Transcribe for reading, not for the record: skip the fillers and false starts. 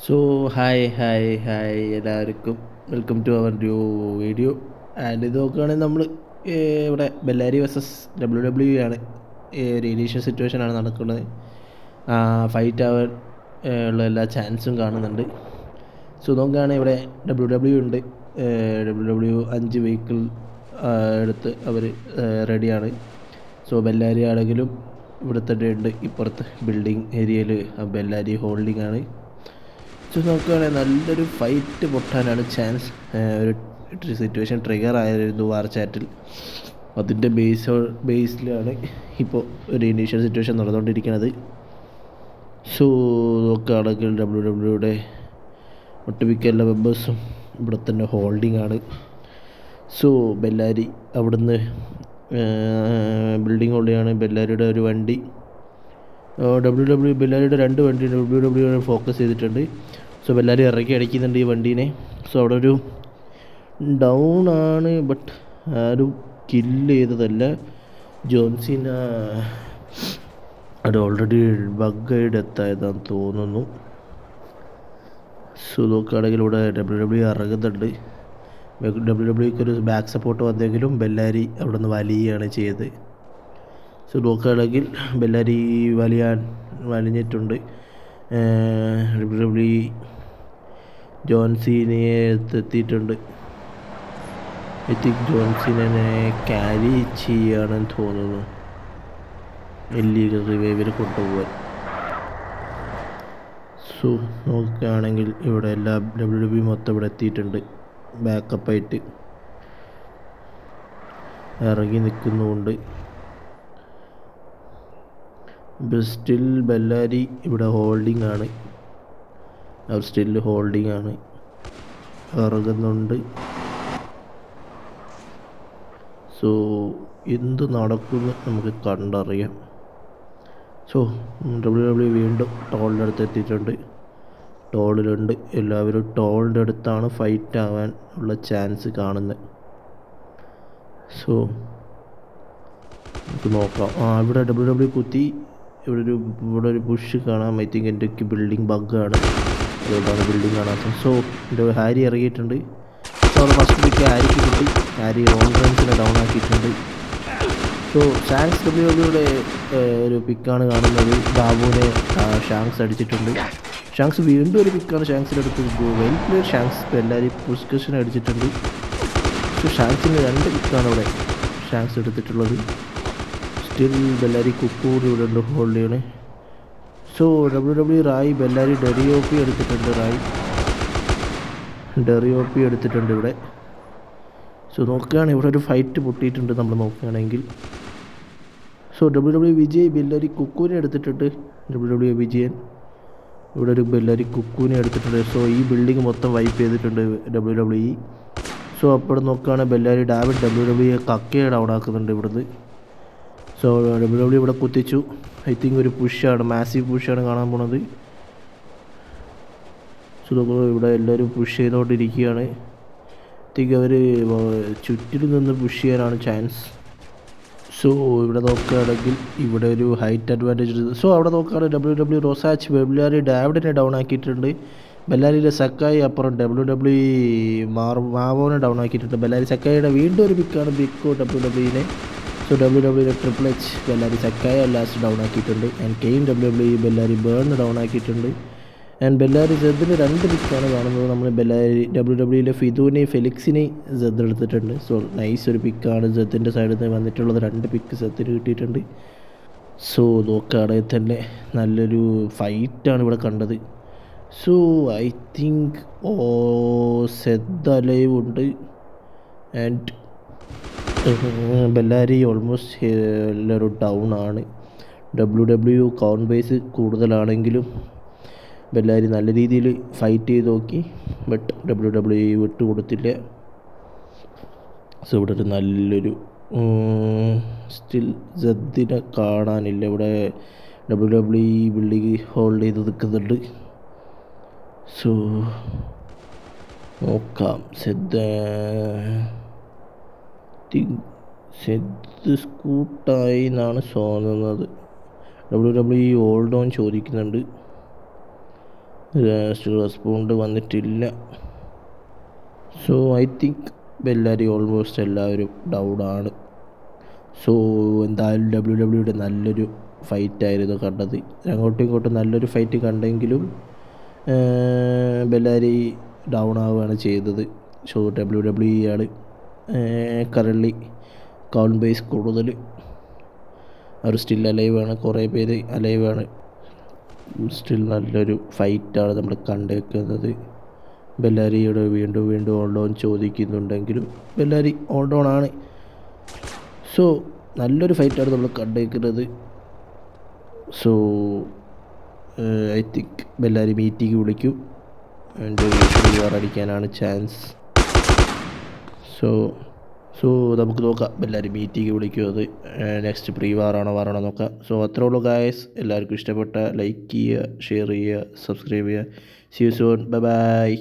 So hi എല്ലാവർക്കും welcome to our new video. And ഇത് നോക്കുകയാണെങ്കിൽ നമ്മൾ ഇവിടെ ബെല്ലാരി വേഴ്സസ് WWE ആണ്. ഒരു ഇനീഷ്യൽ സിറ്റുവേഷനാണ് നടക്കുന്നത്. ഫൈറ്റ് ആവാൻ ഉള്ള എല്ലാ ചാൻസും കാണുന്നുണ്ട്. സോ നോക്കുകയാണെങ്കിൽ ഇവിടെ ഉണ്ട്. അഞ്ച് വെഹിക്കിൾ എടുത്ത് അവർ റെഡിയാണ്. സോ ബെല്ലാരി ആണെങ്കിലും ഇവിടെ തന്നെ ഉണ്ട്. ഇപ്പുറത്ത് ബിൽഡിംഗ് ഏരിയയിൽ ബെല്ലാരി ഹോൾഡിംഗ് ആണ്. നോക്കുകയാണെങ്കിൽ നല്ലൊരു ഫൈറ്റ് പൊട്ടാനാണ് ചാൻസ്. ഒരു സിറ്റുവേഷൻ ട്രിഗർ ആയിരുന്നു വാർ ചാറ്റിൽ. അതിൻ്റെ ബേസിലാണ് ഇപ്പോൾ ഒരു ഇനീഷ്യൽ സിറ്റുവേഷൻ നടന്നുകൊണ്ടിരിക്കുന്നത്. സോ നോക്കുകയാണെങ്കിൽ WWE ഒട്ടുമിക്ക എല്ലാ മെമ്പേഴ്സും ഇവിടെ തന്നെ ഹോൾഡിംഗ് ആണ്. സോ ബെല്ലാരി അവിടുന്ന് ബിൽഡിംഗ് ഹോൾഡിംഗ്. ബെല്ലാരിയുടെ ഒരു വണ്ടി ബെല്ലാരിയുടെ രണ്ട് വണ്ടി ഫോക്കസ് ചെയ്തിട്ടുണ്ട്. സോ ബെല്ലാരി ഇറക്കി അടിക്കുന്നുണ്ട് ഈ വണ്ടീനെ. സോ അവിടെ ഒരു ഡൗൺ ആണ്, ബട്ട് ആരും കില്ല് ചെയ്തതല്ല. ജോൺസിന അത് ഓൾറെഡി ബഗ്ഗായി ഡെത്തായതാണെന്ന് തോന്നുന്നു. സോ നോക്കുകയാണെങ്കിൽ ഇവിടെ ഇറങ്ങുന്നുണ്ട്. ഒരു ബാക്ക് സപ്പോർട്ട് വന്നെങ്കിലും ബെല്ലാരി അവിടെ നിന്ന് വലിയാണ് ചെയ്തത്. സോ നോക്കുകയാണെങ്കിൽ ബെല്ലാരി വലിഞ്ഞിട്ടുണ്ട്. ജോൺസീനയെ എത്തിയിട്ടുണ്ട്. ഐ തിങ്ക് ജോൺസീനെ ക്യാരി ചെയ്യുകയാണെന്ന് തോന്നുന്നു ഇല്ലീഗൽ റിവൈവിൽ കൊണ്ടുപോകാൻ. സോ നോക്കുകയാണെങ്കിൽ ഇവിടെ എല്ലാ WWE മൊത്തം ഇവിടെ എത്തിയിട്ടുണ്ട്. ബാക്കപ്പായിട്ട് ഇറങ്ങി നിൽക്കുന്നുമുണ്ട്. സ്റ്റിൽ ബെല്ലാരി ഇവിടെ ഹോൾഡിംഗ് ആണ്. അവർ സ്റ്റിൽ ഹോൾഡിംഗ് ആണ്, ഇറങ്ങുന്നുണ്ട്. സോ എന്ത് നടക്കുമെന്ന് നമുക്ക് കണ്ടറിയാം. സോ WWE വീണ്ടും ടോളിൻ്റെ അടുത്ത് എത്തിയിട്ടുണ്ട്. ടോളിലുണ്ട് എല്ലാവരും. ടോളിൻ്റെ അടുത്താണ് ഫൈറ്റ് ആവാൻ ഉള്ള ചാൻസ് കാണുന്നത്. സോ നമുക്ക് നോക്കാം. ഇവിടെ WWE കുത്തി. ഇവിടെ ഒരു പുഷ് കാണാം. ഐ തിങ്ക് എൻ്റെ ബിൽഡിംഗ് ബഗ്ഗാണ്, അതുകൊണ്ടാണ് ബിൽഡിംഗ് കാണാത്തത്. സോ എൻ്റെ ഹാരി ഇറങ്ങിയിട്ടുണ്ട്. സോ അത് ഫസ്റ്റ് പിക്ക് ഹാരിക്ക് കിട്ടി. ഹാരി റോൺ റൺസിനെ ഡൗൺ ആക്കിയിട്ടുണ്ട്. സോ ഷാങ്സ് WWE ഒരു പിക്കാണ് കാണുന്നത്. ബാബുവിനെ ഷാങ്സ് അടിച്ചിട്ടുണ്ട്. ഷാങ്സ് വീണ്ടും ഒരു പിക്കാണ് ഷാങ്സിൻ്റെ അടുത്ത്. Well player Shanks. ഇപ്പോൾ എല്ലാവരും പുഷ്കഷനെ അടിച്ചിട്ടുണ്ട്. സോ ഷാങ്സിന് 2 പിക്കാണ് ഇവിടെ ഷാങ്സ് എടുത്തിട്ടുള്ളത്. സ്റ്റിൽ ബെല്ലാരി കുക്കൂർ ഇവിടെ ഉണ്ട്, ഹോൾഡ് ചെയ്യണേ. സോ WWE റായി ബെല്ലാരി ഡെറിയോപ്പി എടുത്തിട്ടുണ്ട് ഇവിടെ. സോ നോക്കുകയാണെങ്കിൽ ഇവിടെ ഒരു ഫൈറ്റ് പൊട്ടിയിട്ടുണ്ട് നമ്മൾ നോക്കുകയാണെങ്കിൽ. സോ WWE വിജയ് ബെല്ലാരി കുക്കൂനെ എടുത്തിട്ടുണ്ട്. WWE വിജയൻ ഇവിടെ ഒരു ബെല്ലാരി കുക്കൂനെ എടുത്തിട്ടുണ്ട്. സോ ഈ ബിൽഡിംഗ് മൊത്തം വൈപ്പ് ചെയ്തിട്ടുണ്ട് WWE. സോ അപ്പോൾ നോക്കുകയാണെങ്കിൽ ബെല്ലാരി ഡാവിഡ് WWE കക്കയെ ഡൗൺ ആക്കുന്നുണ്ട് ഇവിടുന്ന്. സോ WWE ഇവിടെ കുത്തിച്ചു. ഐ തിങ്ക് ഒരു പുഷാണ്, മാസീവ് പുഷാണ് കാണാൻ പോണത്. സോ ഇവിടെ എല്ലാവരും പുഷ് ചെയ്തുകൊണ്ടിരിക്കുകയാണ്. ഐ തിങ്ക് അവർ ചുറ്റിലും നിന്ന് പുഷ് ചെയ്യാനാണ് ചാൻസ്. സോ ഇവിടെ നോക്കുകയാണെങ്കിൽ ഇവിടെ ഒരു ഹൈറ്റ് അഡ്വാൻറ്റേജ്. സോ അവിടെ നോക്കുകയാണെങ്കിൽ WWE റോസാച്ച് ബെല്ലാരി ഡാവിഡിനെ ഡൗൺ ആക്കിയിട്ടുണ്ട്. ബെല്ലാരിയിലെ സക്കായി അപ്പുറം WWE മാവോനെ ഡൗൺ ആക്കിയിട്ടുണ്ട്. ബെല്ലാരി സക്കായിയുടെ വീണ്ടും ഒരു പിക്കാണ് ബിക്കോ WWE. So WWE triple H ബെല്ലാരി സക്കായ ലാസ്റ്റ് ഡൗൺ ആക്കിയിട്ടുണ്ട്. ആൻഡ് കെയിൻ WWE ബെല്ലാരി ബേൺ ഡൗൺ ആക്കിയിട്ടുണ്ട്. ആൻഡ് ബെല്ലാരി സെഡിന് 2 പിക്കാണ് കാണുന്നത്. നമ്മൾ ബെല്ലാരി WWE ഫിദുവിനെയും ഫെലിക്സിനെയും സെഡ് എടുത്തിട്ടുണ്ട്. സോ നൈസ് ഒരു പിക്കാണ് സെഡിൻ്റെ സൈഡിൽ നിന്ന് വന്നിട്ടുള്ളത്. 2 പിക്ക് സെഡിന് കിട്ടിയിട്ടുണ്ട്. സോ നോക്കുകയാണെങ്കിൽ തന്നെ നല്ലൊരു ഫൈറ്റാണ് ഇവിടെ കണ്ടത്. So I think Zed alive ഉണ്ട്. ആൻഡ് ബെല്ലാരി ഓൾമോസ്റ്റ് എല്ലാവരും ഡൗൺ ആണ്. WWE കൗണ്ട് ബേസ് കൂടുതലാണെങ്കിലും ബെല്ലാരി നല്ല രീതിയിൽ ഫൈറ്റ് ചെയ്ത് നോക്കി, ബട്ട് WWE വിട്ടുകൊടുത്തില്ല. സോ ഇവിടെ ഒരു നല്ലൊരു സ്റ്റിൽ സെഡിനെ കാണാനില്ല. ഇവിടെ WWE ബിൽഡിംഗ് ഹോൾഡ് ചെയ്ത് നിൽക്കുന്നുണ്ട്. സോ നോക്കാം. സെഡ് സ്കൂട്ടായി എന്നാണ് തോന്നുന്നത്. WWE ഓൾഡ് ഓൺ ചോദിക്കുന്നുണ്ട്. റെസ്പോണ്ട് വന്നിട്ടില്ല. So I think Bellary almost എല്ലാവരും ഡൗൺ ആണ്. സോ എന്തായാലും WWE നല്ലൊരു ഫൈറ്റായിരുന്നു കണ്ടത്. അങ്ങോട്ടും ഇങ്ങോട്ടും നല്ലൊരു ഫൈറ്റ് കണ്ടെങ്കിലും ബെല്ലാരി ഡൗൺ ആവുകയാണ് ചെയ്തത്. സോ WWE ആണ് കറൻലി കൗണ്ട് ബേസ് കൂടുതൽ. അവർ സ്റ്റിൽ അലൈവാണ്, കുറേ പേര് അലൈവാണ്. സ്റ്റിൽ നല്ലൊരു ഫൈറ്റാണ് നമ്മൾ കണ്ടേക്കുന്നത്. ബെല്ലാരിയോട് വീണ്ടും വീണ്ടും ഓൾഡ് ഓൺ ചോദിക്കുന്നുണ്ടെങ്കിലും ബെല്ലാരി ഓൾഡ് ഓൺ ആണ്. സോ നല്ലൊരു ഫൈറ്റാണ് നമ്മൾ കണ്ടേക്കുന്നത്. സോ ഐ തിങ്ക് ബെല്ലാരി മീറ്റിംഗ് വിളിക്കും. ആൻഡ് പ്രീവാർ അടിക്കാനാണ് ചാൻസ്. സോ നമുക്ക് നോക്കാം ബെല്ലാരി മീറ്റിംഗ് വിളിക്കും. അത് നെക്സ്റ്റ് പ്രീവാറാണോ വരണോ നോക്കാം. സോ അത്രേ ഉള്ളൂ ഗായ്സ്. എല്ലാവർക്കും ഇഷ്ടപ്പെട്ട ലൈക്ക് ചെയ്യുക, ഷെയർ ചെയ്യുക, സബ്സ്ക്രൈബ് ചെയ്യുക. See you soon. Bye by.